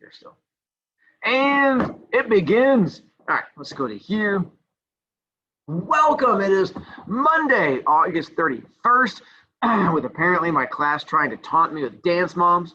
here still. And it begins. All right, let's go to here. Welcome. It is Monday, August 31st, with apparently my class trying to taunt me with dance moms,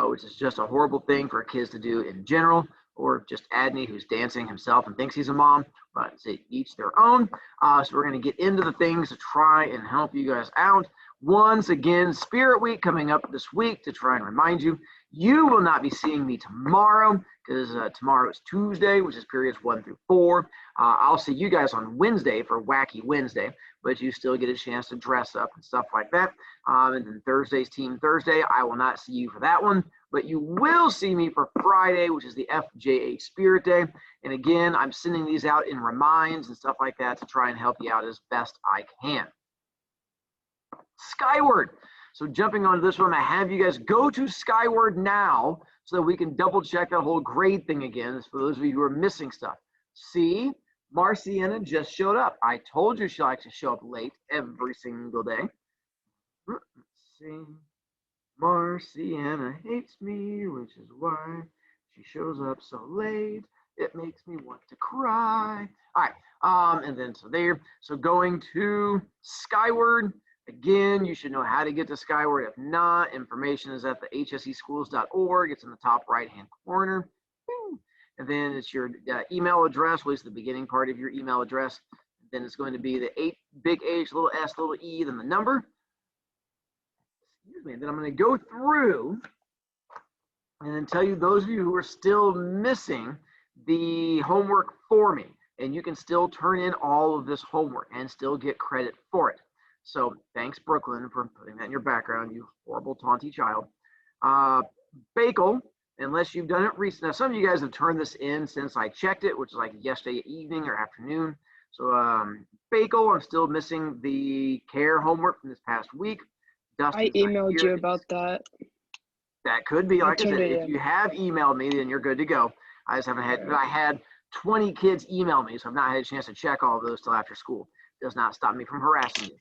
which is just a horrible thing for kids to do in general, or just Adney, who's dancing himself and thinks he's a mom, but it's each their own. So we're going to get into the things to try and help you guys out. Once again, Spirit Week coming up this week to try and remind you, you will not be seeing me tomorrow because tomorrow is Tuesday, which is periods 1 through 4. I'll see you guys on Wednesday for Wacky Wednesday, but you still get a chance to dress up and stuff like that. And then Thursday's Team Thursday, I will not see you for that one, but you will see me for Friday, which is the FJA Spirit Day. And again, I'm sending these out in reminds and stuff like that to try and help you out as best I can. Skyward. So jumping onto this one, I have you guys go to Skyward now so that we can double check that whole grade thing again. This for those of you who are missing stuff. See, Marciana just showed up. I told you she likes to show up late every single day. Let's see. Marciana hates me, which is why she shows up so late. It makes me want to cry. All right, and then so there. So going to Skyward. Again, you should know how to get to Skyward. If not, information is at the hseschools.org. It's in the top right-hand corner. And then it's your email address, at least the beginning part of your email address. Then it's going to be the big H, little s, little e, then the number. Excuse me. And then I'm going to go through and then tell you those of you who are still missing the homework for me. And you can still turn in all of this homework and still get credit for it. So thanks, Brooklyn, for putting that in your background, you horrible, taunty child. Bagel, unless you've done it recently. Now, some of you guys have turned this in since I checked it, which is like yesterday evening or afternoon. So Bagel, I'm still missing the care homework from this past week. Dustin's I emailed you about that. That could be, like I said, if you have emailed me, then you're good to go. I just haven't had, I had 20 kids email me, so I've not had a chance to check all of those till after school. Does not stop me from harassing you.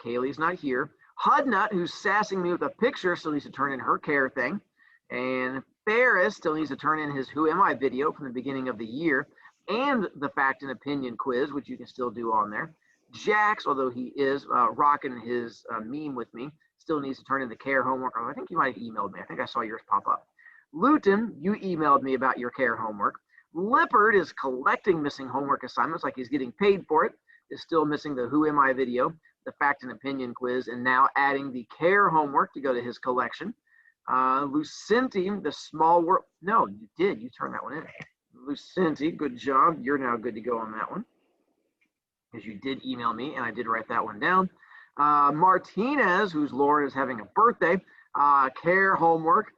Kaylee's not here. Hudnut, who's sassing me with a picture, still needs to turn in her care thing. And Ferris still needs to turn in his Who Am I video from the beginning of the year and the fact and opinion quiz, which you can still do on there. Jax, although he is rocking his meme with me, still needs to turn in the care homework. Oh, I think you might have emailed me. I think I saw yours pop up. Luton, you emailed me about your care homework. Lippard is collecting missing homework assignments like he's getting paid for it. Is still missing the Who Am I video, the fact and opinion quiz, and now adding the care homework to go to his collection. Lucenti, the small world. No, you did. You turned that one in. Lucenti, good job. You're now good to go on that one because you did email me, and I did write that one down. Martinez, whose Lauren is having a birthday, care homework.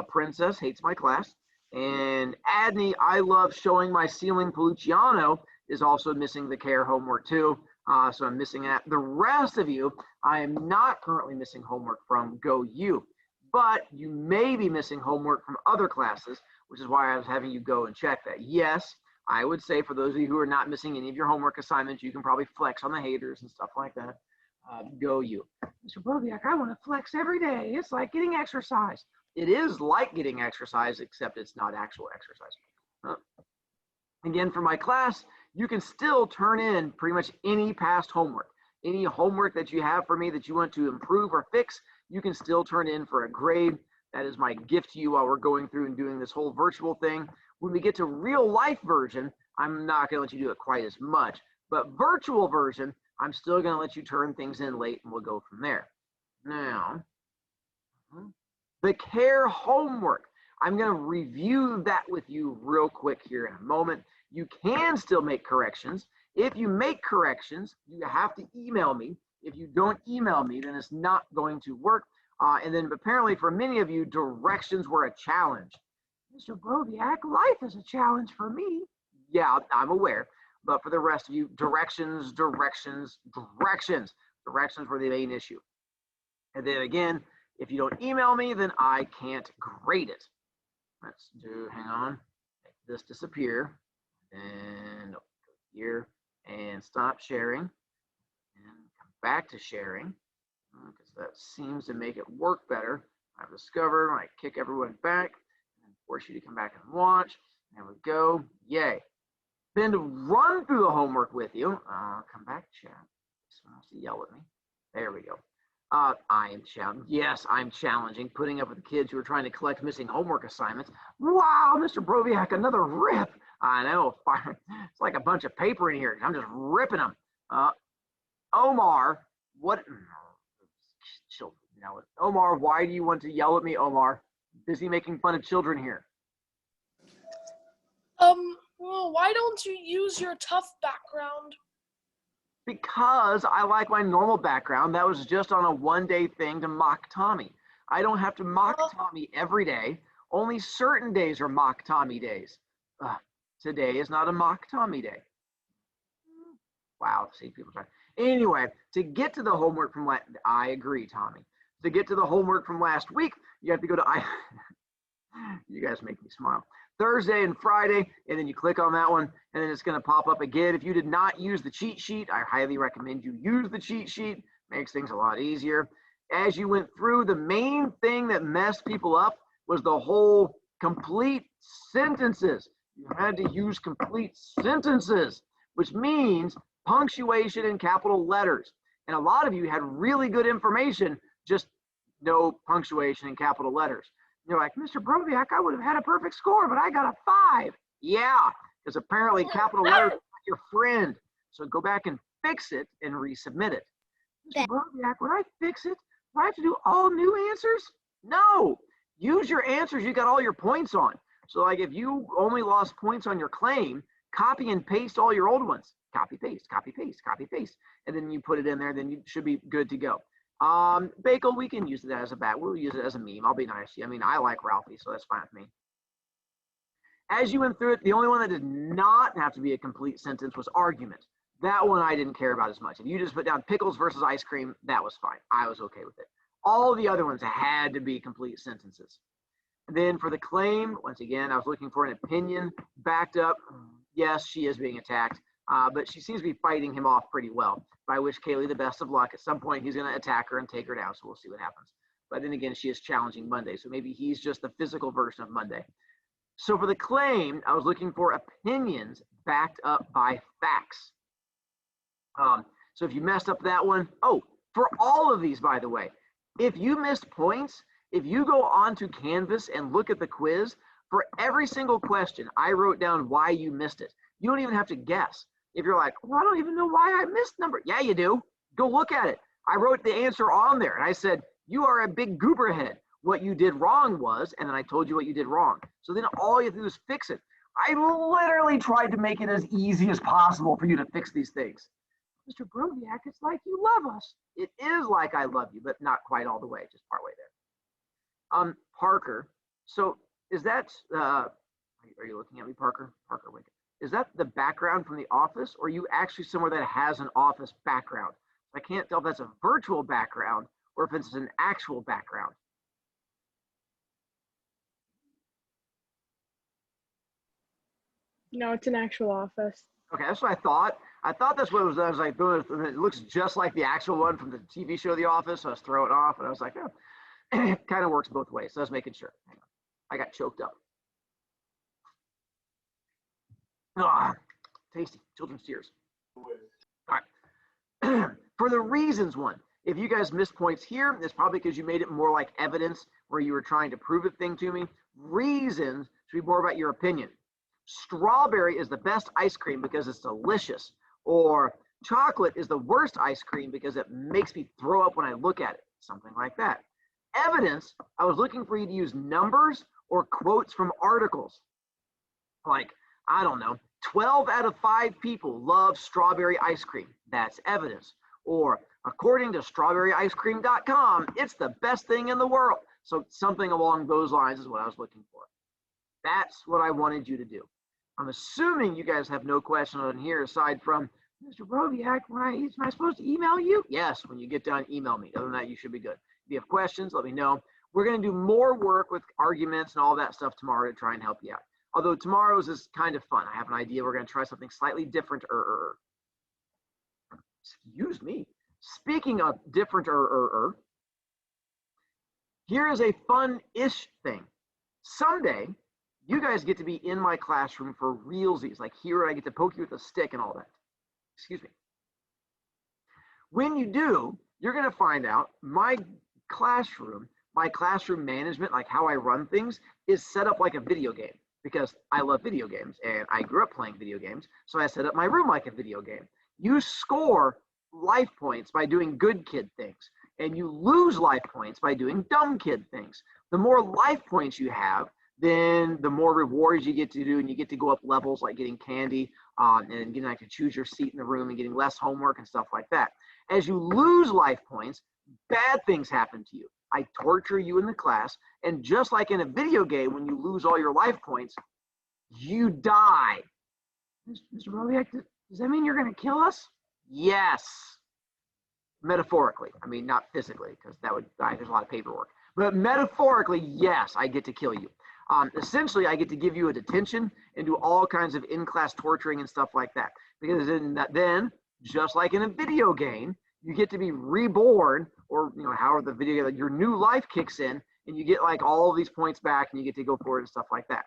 Princess hates my class. And Adney, I love showing my ceiling Peluciano, is also missing the care homework too. So I'm missing that. The rest of you, I am not currently missing homework from Go You, but you may be missing homework from other classes, which is why I was having you go and check that. Yes, I would say for those of you who are not missing any of your homework assignments, you can probably flex on the haters and stuff like that. Go You. Mr. Broviak, I want to flex every day. It's like getting exercise. It is like getting exercise, except it's not actual exercise. Again, for my class, you can still turn in pretty much any past homework. Any homework that you have for me that you want to improve or fix, you can still turn in for a grade. That is my gift to you while we're going through and doing this whole virtual thing. When we get to real life version, I'm not going to let you do it quite as much. But virtual version, I'm still going to let you turn things in late, and we'll go from there. Now, the care homework. I'm going to review that with you real quick here in a moment. You can still make corrections. If you make corrections, you have to email me. If you don't email me, then it's not going to work. And then apparently for many of you, directions were a challenge. Mr. Broviak, life is a challenge for me. Yeah, I'm aware. But for the rest of you, directions were the main issue. And then again, if you don't email me, then I can't grade it. Let's do, hang on, make this disappear. And go here and stop sharing. And come back to sharing. Because that seems to make it work better. I've discovered when I kick everyone back and Force you to come back and watch. There we go. Yay. Then to run through the homework with you, come back, chat. Someone wants to yell at me. There we go. I am challenging. Yes, I'm challenging. Putting up with the kids who are trying to collect missing homework assignments. Wow, Mr. Broviak, another rip. I know. It's like a bunch of paper in here. I'm just ripping them. Omar, what? No, Omar, why do you want to yell at me, Omar? Busy making fun of children here. Well, why don't you use your tough background? Because I like my normal background. That was just on a one-day thing to mock Tommy. I don't have to mock Tommy every day. Only certain days are mock Tommy days. Today is not a mock Tommy day. Wow, see people trying. Anyway, to get to the homework from I agree, Tommy. To get to the homework from last week, you have to go to you guys make me smile. Thursday and Friday, and then you click on that one, and then it's going to pop up again. If you did not use the cheat sheet, I highly recommend you use the cheat sheet. Makes things a lot easier. As you went through, the main thing that messed people up was the whole complete sentences. You had to use complete sentences, which means punctuation in capital letters. And a lot of you had really good information, just no punctuation in capital letters. You're like, Mr. Broviak, I would have had a perfect score, but I got a 5. Yeah, because apparently capital letters are your friend. So go back and fix it and resubmit it. Mr. Broviak, when I fix it, do I have to do all new answers? No. Use your answers you got all your points on. So like if you only lost points on your claim, copy and paste all your old ones. Copy, paste, copy, paste, copy, paste. And then you put it in there, then you should be good to go. Bagel, we can use it as a bat. We'll use it as a meme. I'll be nice to you. I mean, I like Ralphie, so that's fine with me. As you went through it, the only one that did not have to be a complete sentence was argument. That one I didn't care about as much. If you just put down pickles versus ice cream, that was fine. I was okay with it. All the other ones had to be complete sentences. And then for the claim, once again, I was looking for an opinion backed up. Yes, she is being attacked, but she seems to be fighting him off pretty well. I wish Kaylee the best of luck. At some point, he's going to attack her and take her down, so we'll see what happens. But then again, she is challenging Monday, so maybe he's just the physical version of Monday. So for the claim, I was looking for opinions backed up by facts. So if you messed up that one, for all of these, by the way, if you missed points, if you go onto Canvas and look at the quiz, for every single question, I wrote down why you missed it. You don't even have to guess. If you're like, well, I don't even know why I missed number. Yeah, you do. Go look at it. I wrote the answer on there, and I said, you are a big goober head. What you did wrong was, and then I told you what you did wrong. So then all you have to do is fix it. I literally tried to make it as easy as possible for you to fix these things. Mr. Broviak, it's like you love us. It is like I love you, but not quite all the way, just partway there. Parker, so is that, are you looking at me, Parker? Parker, wait. Is that the background from the office, or are you actually somewhere that has an office background? I can't tell if that's a virtual background or if it's an actual background. No, it's an actual office. Okay, that's what I thought. I thought that's what it was. I was like, it looks just like the actual one from the TV show The Office, so I was throwing it off, and I was like, oh, it kind of works both ways. So I was making sure. Hang on. I got choked up. Tasty, children's tears. All right. For the reasons one, if you guys missed points here, it's probably because you made it more like evidence where you were trying to prove a thing to me. Reasons should be more about your opinion. Strawberry is the best ice cream because it's delicious, or chocolate is the worst ice cream because it makes me throw up when I look at it, something like that. Evidence, I was looking for you to use numbers or quotes from articles. Like, I don't know, 12 out of 5 people love strawberry ice cream. That's evidence. Or according to strawberryicecream.com, it's the best thing in the world. So something along those lines is what I was looking for. That's what I wanted you to do. I'm assuming you guys have no question on here aside from, Mr. Broviak, am I supposed to email you? Yes, when you get done, email me. Other than that, you should be good. If you have questions, let me know. We're going to do more work with arguments and all that stuff tomorrow to try and help you out. Although tomorrow's is kind of fun. I have an idea. We're going to try something slightly different. Excuse me. Speaking of different, here is a fun-ish thing. Someday, You guys get to be in my classroom for realsies. Like here, I get to poke you with a stick and all that. Excuse me. When you do, you're going to find out my classroom management, like how I run things, is set up like a video game because I love video games and I grew up playing video games. So I set up my room like a video game. You score life points by doing good kid things, and you lose life points by doing dumb kid things. The more life points you have, then the more rewards you get to do, and you get to go up levels like getting candy and getting like to choose your seat in the room and getting less homework and stuff like that. As you lose life points, bad things happen to you. I torture you in the class, and just like in a video game, when you lose all your life points, you die. Mr. Broviak, does that mean you're going to kill us? Yes. Metaphorically. I mean, not physically, because that would die. There's a lot of paperwork. But metaphorically, yes, I get to kill you. Essentially, I get to give you a detention and do all kinds of in-class torturing and stuff like that. Because then, just like in a video game, you get to be reborn, or however the video, your new life kicks in, and you get like all of these points back, and you get to go forward and stuff like that.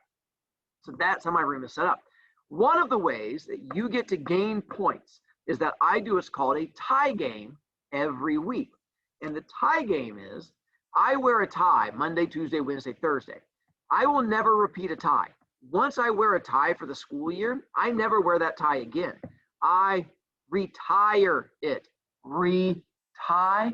So that's how my room is set up. One of the ways that you get to gain points is that I do what's called a tie game every week. And the tie game is I wear a tie Monday, Tuesday, Wednesday, Thursday. I will never repeat a tie. Once I wear a tie for the school year, I never wear that tie again. I retire it. Retire?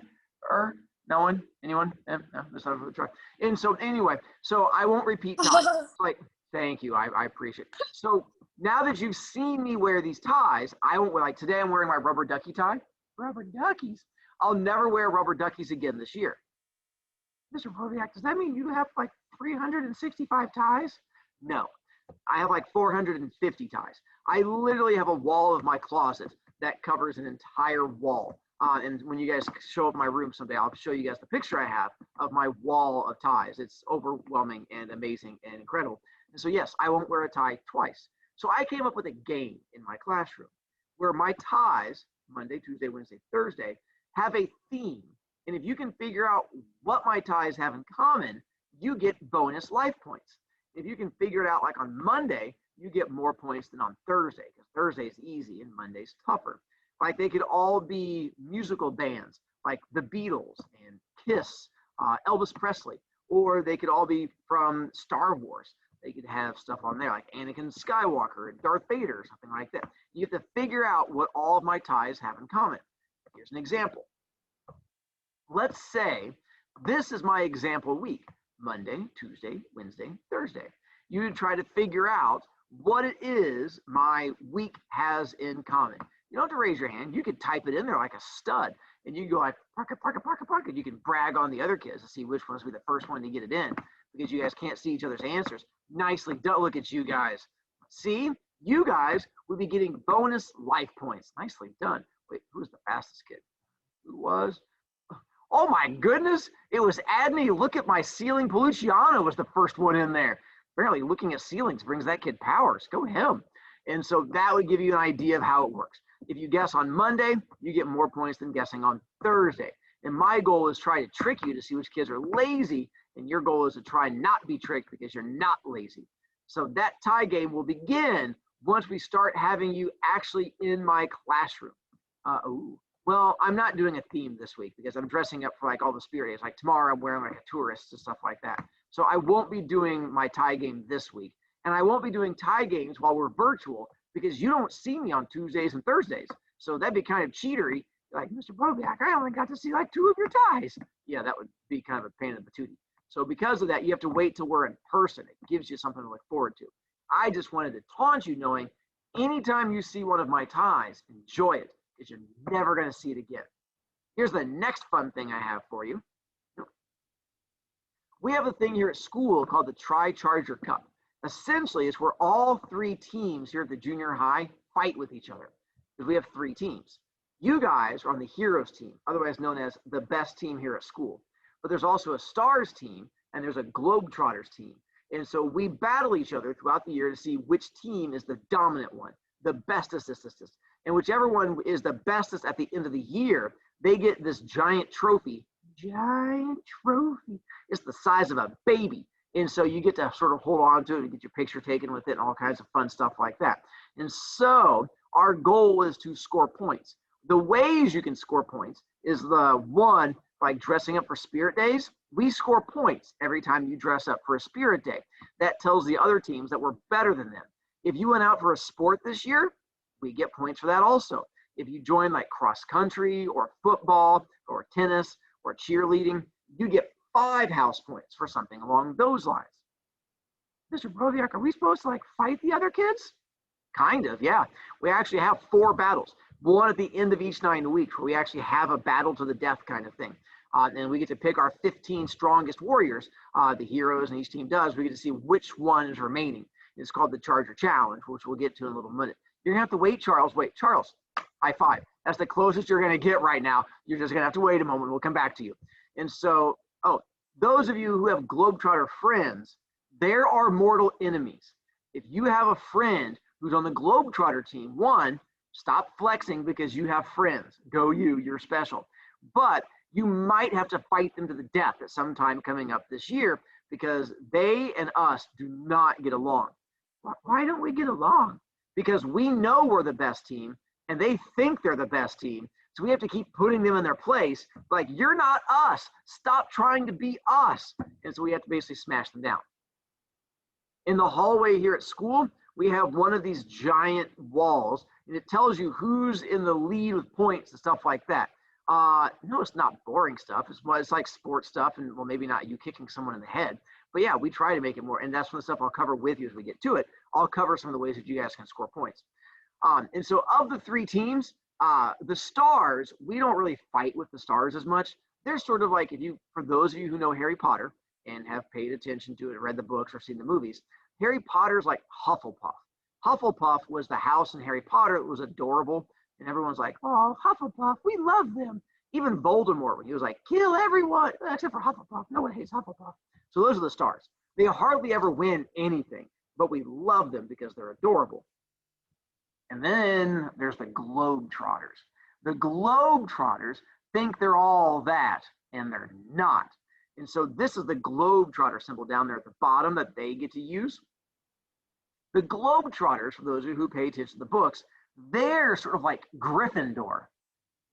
No one? Anyone? No, that's not a try. And so anyway, so I won't repeat ties. Like, thank you. I appreciate it. So now that you've seen me wear these ties, I won't wear, like today I'm wearing my rubber ducky tie. Rubber duckies? I'll never wear rubber duckies again this year. Mr. Broviak, does that mean you have like 365 ties? No, I have like 450 ties. I literally have a wall of my closet that covers an entire wall. And when you guys show up my room someday, I'll show you guys the picture I have of my wall of ties. It's overwhelming and amazing and incredible. And so yes, I won't wear a tie twice. So I came up with a game in my classroom where my ties, Monday, Tuesday, Wednesday, Thursday, have a theme. And if you can figure out what my ties have in common, you get bonus life points. If you can figure it out, like on Monday, you get more points than on Thursday, because Thursday is easy and Monday's tougher. Like they could all be musical bands, like the Beatles and Kiss, Elvis Presley, or they could all be from Star Wars. They could have stuff on there like Anakin Skywalker and Darth Vader or something like that. You have to figure out what all of my ties have in common. Here's an example. Let's say this is my example week, Monday, Tuesday, Wednesday, Thursday. You try to figure out what it is my week has in common. You don't have to raise your hand. You could type it in there like a stud, and you can go like, park it. You can brag on the other kids to see which one's be the first one to get it in, because you guys can't see each other's answers. Nicely done. Look at you guys. See, you guys would be getting bonus life points. Nicely done. Wait, who's the fastest kid? Who was? Oh my goodness, it was Adney. Look at my ceiling. Peluciano was the first one in there. Apparently looking at ceilings brings that kid powers. Go him. And so that would give you an idea of how it works. If you guess on Monday, you get more points than guessing on Thursday. And my goal is try to trick you to see which kids are lazy, and your goal is to try not be tricked because you're not lazy. So that tie game will begin once we start having you actually in my classroom. Well, I'm not doing a theme this week because I'm dressing up for like all the spirit days. Like tomorrow I'm wearing like a tourist and stuff like that. So I won't be doing my tie game this week. And I won't be doing tie games while we're virtual because you don't see me on Tuesdays and Thursdays. So that'd be kind of cheatery. Like, Mr. Broviak, I only got to see like 2 of your ties. Yeah, that would be kind of a pain in the patootie. So because of that, you have to wait till we're in person. It gives you something to look forward to. I just wanted to taunt you knowing anytime you see one of my ties, enjoy it, because you're never going to see it again. Here's the next fun thing I have for you. We have a thing here at school called the Tri-Charger Cup. Essentially, it's where all 3 teams here at the junior high fight with each other, because we have 3 teams. You guys are on the Heroes team, otherwise known as the best team here at school. But there's also a Stars team, and there's a Globetrotters team. And so we battle each other throughout the year to see which team is the dominant one, the bestest. And whichever one is the bestest at the end of the year, they get this giant trophy. Giant trophy. It's the size of a baby. And so you get to sort of hold on to it and get your picture taken with it and all kinds of fun stuff like that. And so our goal is to score points. The ways you can score points is the one, like dressing up for spirit days. We score points every time you dress up for a spirit day. That tells the other teams that we're better than them. If you went out for a sport this year, we get points for that also. If you join like cross country or football or tennis or cheerleading, you get 5 house points for something along those lines. Mr. Broviak, are we supposed to like fight the other kids? Kind of, yeah. We actually have 4 battles. One at the end of each 9 weeks where we actually have a battle to the death kind of thing. And we get to pick our 15 strongest warriors, the heroes, and each team does. We get to see which one is remaining. It's called the Charger Challenge, which we'll get to in a little minute. You're going to have to wait, Charles. Wait, Charles, high five. That's the closest you're going to get right now. You're just going to have to wait a moment. We'll come back to you. And so, those of you who have Globetrotter friends, there are mortal enemies. If you have a friend who's on the Globetrotter team, one, stop flexing because you have friends. Go you, you're special. But you might have to fight them to the death at some time coming up this year because they and us do not get along. Why don't we get along? Because we know we're the best team and they think they're the best team. So we have to keep putting them in their place. Like, you're not us. Stop trying to be us. And so we have to basically smash them down. In the hallway here at school, we have one of these giant walls, and it tells you who's in the lead with points and stuff like that. No, it's not boring stuff. It's like sports stuff, and well, maybe not you kicking someone in the head. But yeah, we try to make it more, and that's some of the stuff I'll cover with you as we get to it. I'll cover some of the ways that you guys can score points. And so of the 3 teams, the stars, we don't really fight with the stars as much. They're sort of like, for those of you who know Harry Potter and have paid attention to it, read the books or seen the movies, Harry Potter's like Hufflepuff. Hufflepuff was the house in Harry Potter. It was adorable. And everyone's like, oh, Hufflepuff, we love them. Even Voldemort, when he was like, kill everyone, except for Hufflepuff. No one hates Hufflepuff. So those are the stars. They hardly ever win anything, but we love them because they're adorable. And then there's the Globetrotters. The Globetrotters think they're all that, and they're not. And so this is the Globetrotter symbol down there at the bottom that they get to use. The Globetrotters, for those of you who pay attention to the books, they're sort of like Gryffindor.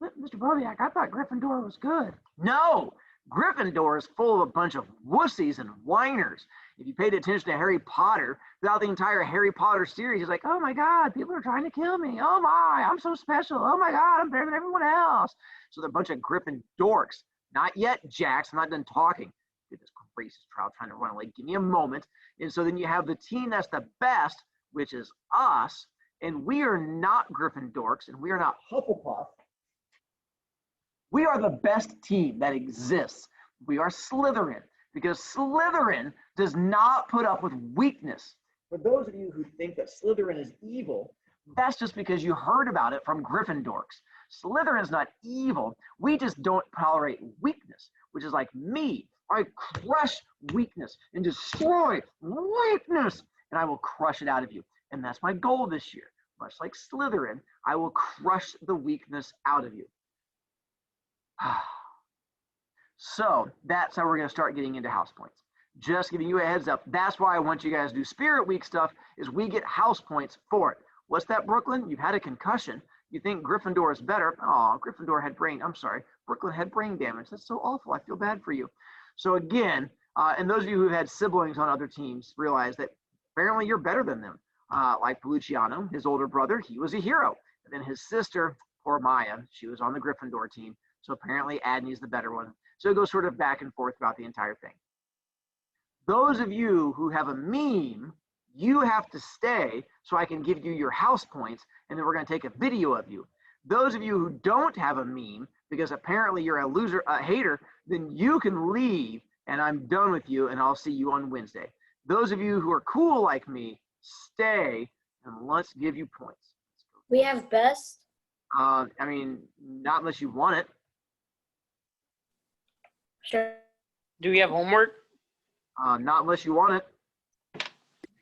Mr. Broviak, I thought Gryffindor was good. No, Gryffindor is full of a bunch of wussies and whiners. If you paid attention to Harry Potter, throughout the entire Harry Potter series, it's like, oh my God, people are trying to kill me. Oh my, I'm so special. Oh my God, I'm better than everyone else. So they're a bunch of Gryffindorks. Not yet, Jax. I'm not done talking. Goodness gracious, Trout trying to run away. Give me a moment. And so then you have the team that's the best, which is us. And we are not Gryffindorks, and we are not Hufflepuff. We are the best team that exists. We are Slytherin, because Slytherin does not put up with weakness. For those of you who think that Slytherin is evil, that's just because you heard about it from Gryffindorks. Slytherin is not evil. We just don't tolerate weakness, which is like me. I crush weakness and destroy weakness, and I will crush it out of you. And that's my goal this year. Much like Slytherin, I will crush the weakness out of you. So that's how we're going to start getting into house points. Just giving you a heads up. That's why I want you guys to do Spirit Week stuff, is we get house points for it. What's that, Brooklyn? You've had a concussion. You think Gryffindor is better. Oh, Gryffindor had Brooklyn had brain damage. That's so awful. I feel bad for you. So again, and those of you who have had siblings on other teams realize that apparently you're better than them. Like Luciano, his older brother, he was a hero. And then his sister, poor Maya, she was on the Gryffindor team. So apparently Adney's the better one. So it goes sort of back and forth throughout the entire thing. Those of you who have a meme, you have to stay so I can give you your house points, and then we're going to take a video of you. Those of you who don't have a meme, because apparently you're a loser, a hater, then you can leave, and I'm done with you, and I'll see you on Wednesday. Those of you who are cool like me, stay, and let's give you points. We have best? I mean, not unless you want it. Sure. Do we have homework? Not unless you want it.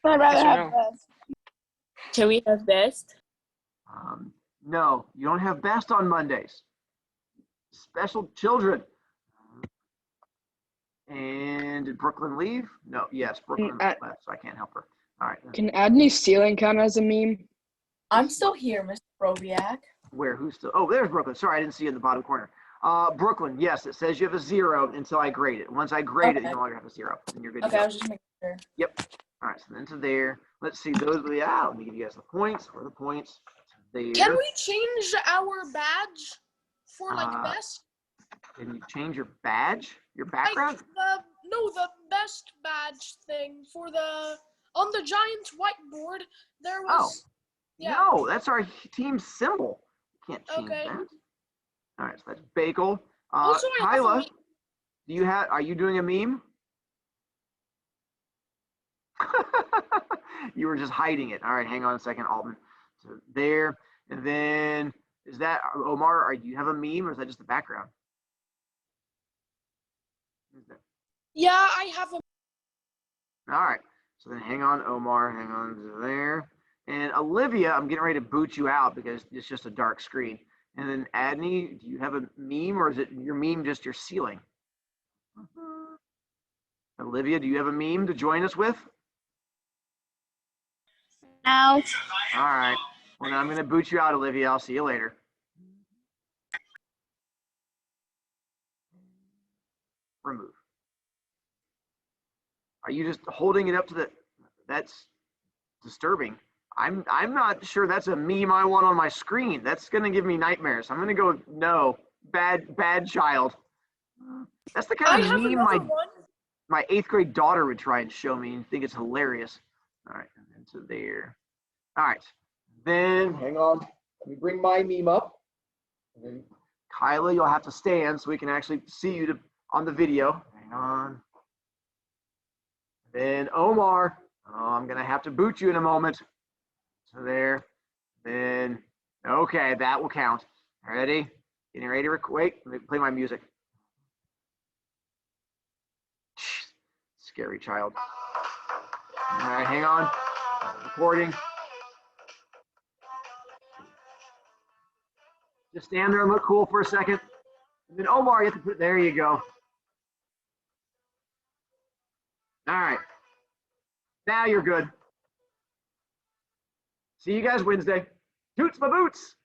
I'd rather Yes or have no? best. Can we have best? No, you don't have best on Mondays. Special children. And did Brooklyn leave? No. Yes, Brooklyn left, so I can't help her. All right. Can Adney's ceiling count as a meme? I'm still here, Mr. Broviak. Where? Who's still? Oh, there's Brooklyn. Sorry, I didn't see you in the bottom corner. Brooklyn, yes, it says you have a 0 until I grade it. Once I grade it, you no longer have a 0, and you're good to go. I was just making sure. Yep. All right, so then to there. Let's see, those are the, let me give you guys the points. Where are the points? There. Can we change our badge for best? Can you change your badge? Your background? The best badge thing for on the Giants whiteboard, there was. Yeah. No, that's our team symbol. Can't change that. All right, so that's Bagel. Also, Kyla, are you doing a meme? You were just hiding it. All right, hang on a second, Alton. So there, and then is that Omar? Do you have a meme, or is that just the background? Yeah, I have a. All right, so then hang on, Omar. Hang on to there. And Olivia, I'm getting ready to boot you out because it's just a dark screen. And then Adney, do you have a meme, or is it your meme just your ceiling? Olivia, do you have a meme to join us with? No. All right. Well, now I'm going to boot you out, Olivia. I'll see you later. Remove. Are you just holding it up to the? That's disturbing. I'm not sure that's a meme I want on my screen. That's going to give me nightmares. I'm going to go no. Bad child. That's the kind of meme my 8th grade daughter would try and show me and think it's hilarious. All right, and then to there. All right, then hang on. Let me bring my meme up. And then Kyla, you'll have to stand so we can actually see you on the video. Hang on. Then Omar, I'm gonna have to boot you in a moment. So there. Then okay, that will count. Ready? Getting ready to wait. Let me play my music. Scary child. All right, hang on. Recording. Just stand there and look cool for a second. And then Omar, you have to put, there you go. All right. Now you're good. See you guys Wednesday. Toots my boots.